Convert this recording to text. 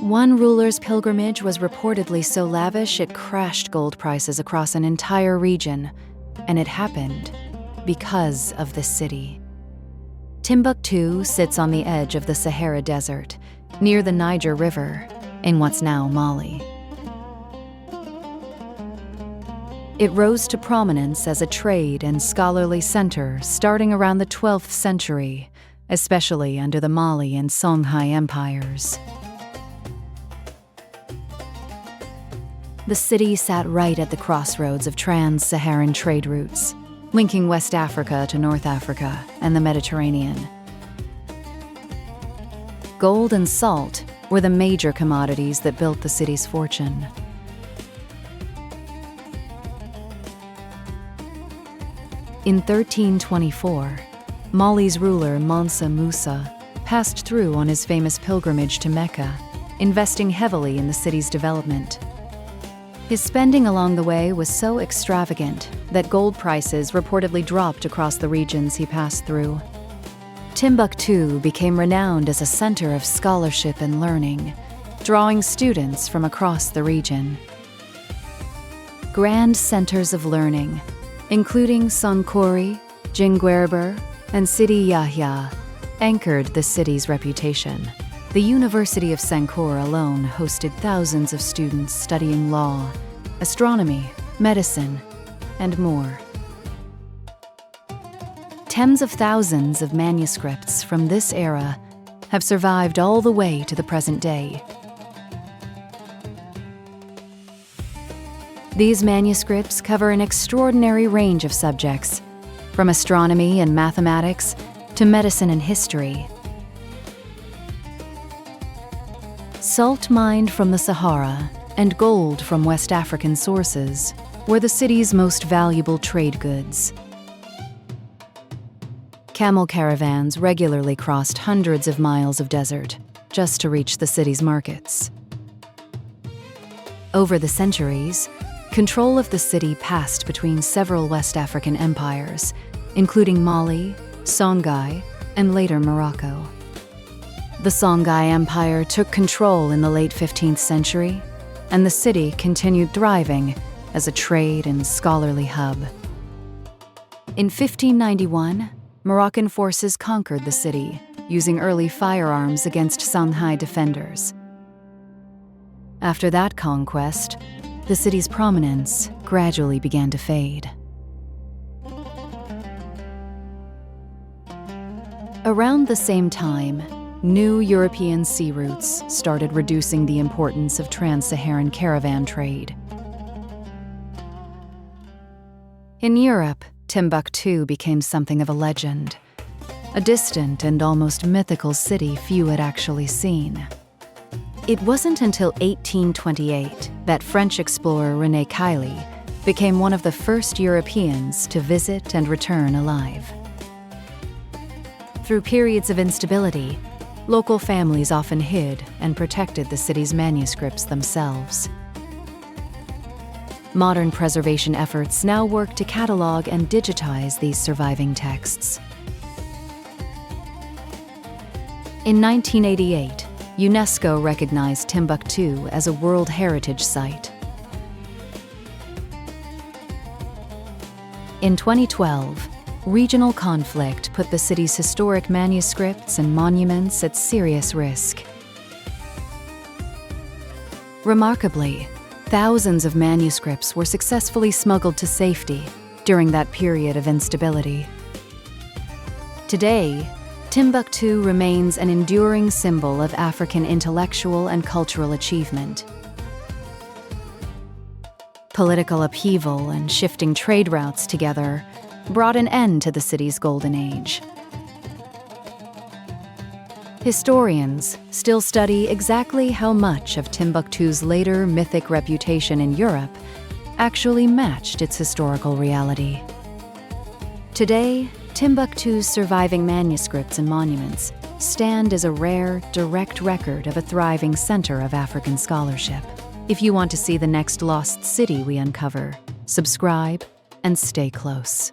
One ruler's pilgrimage was reportedly so lavish it crashed gold prices across an entire region, and it happened because of this city. Timbuktu sits on the edge of the Sahara Desert, near the Niger River, in what's now Mali. It rose to prominence as a trade and scholarly center starting around the 12th century, especially under the Mali and Songhai empires. The city sat right at the crossroads of trans-Saharan trade routes, linking West Africa to North Africa and the Mediterranean. Gold and salt were the major commodities that built the city's fortune. In 1324, Mali's ruler Mansa Musa passed through on his famous pilgrimage to Mecca, investing heavily in the city's development. His spending along the way was so extravagant that gold prices reportedly dropped across the regions he passed through. Timbuktu became renowned as a center of scholarship and learning, drawing students from across the region. Grand centers of learning, including Sankore, Jingwerbor, and Sidi Yahya, anchored the city's reputation. The University of Sankore alone hosted thousands of students studying law, astronomy, medicine, and more. Tens of thousands of manuscripts from this era have survived all the way to the present day. These manuscripts cover an extraordinary range of subjects, from astronomy and mathematics to medicine and history. Salt mined from the Sahara and gold from West African sources were the city's most valuable trade goods. Camel caravans regularly crossed hundreds of miles of desert just to reach the city's markets. Over the centuries, control of the city passed between several West African empires, including Mali, Songhai, and later Morocco. The Songhai Empire took control in the late 15th century, and the city continued thriving as a trade and scholarly hub. In 1591, Moroccan forces conquered the city, using early firearms against Songhai defenders. After that conquest, the city's prominence gradually began to fade. Around the same time, new European sea routes started reducing the importance of trans-Saharan caravan trade. In Europe, Timbuktu became something of a legend, a distant and almost mythical city few had actually seen. It wasn't until 1828 that French explorer René Cailly became one of the first Europeans to visit and return alive. Through periods of instability, local families often hid and protected the city's manuscripts themselves. Modern preservation efforts now work to catalog and digitize these surviving texts. In 1988, UNESCO recognized Timbuktu as a World Heritage Site. In 2012, regional conflict put the city's historic manuscripts and monuments at serious risk. Remarkably, thousands of manuscripts were successfully smuggled to safety during that period of instability. Today, Timbuktu remains an enduring symbol of African intellectual and cultural achievement. Political upheaval and shifting trade routes together brought an end to the city's golden age. Historians still study exactly how much of Timbuktu's later mythic reputation in Europe actually matched its historical reality. Today, Timbuktu's surviving manuscripts and monuments stand as a rare, direct record of a thriving center of African scholarship. If you want to see the next lost city we uncover, subscribe and stay close.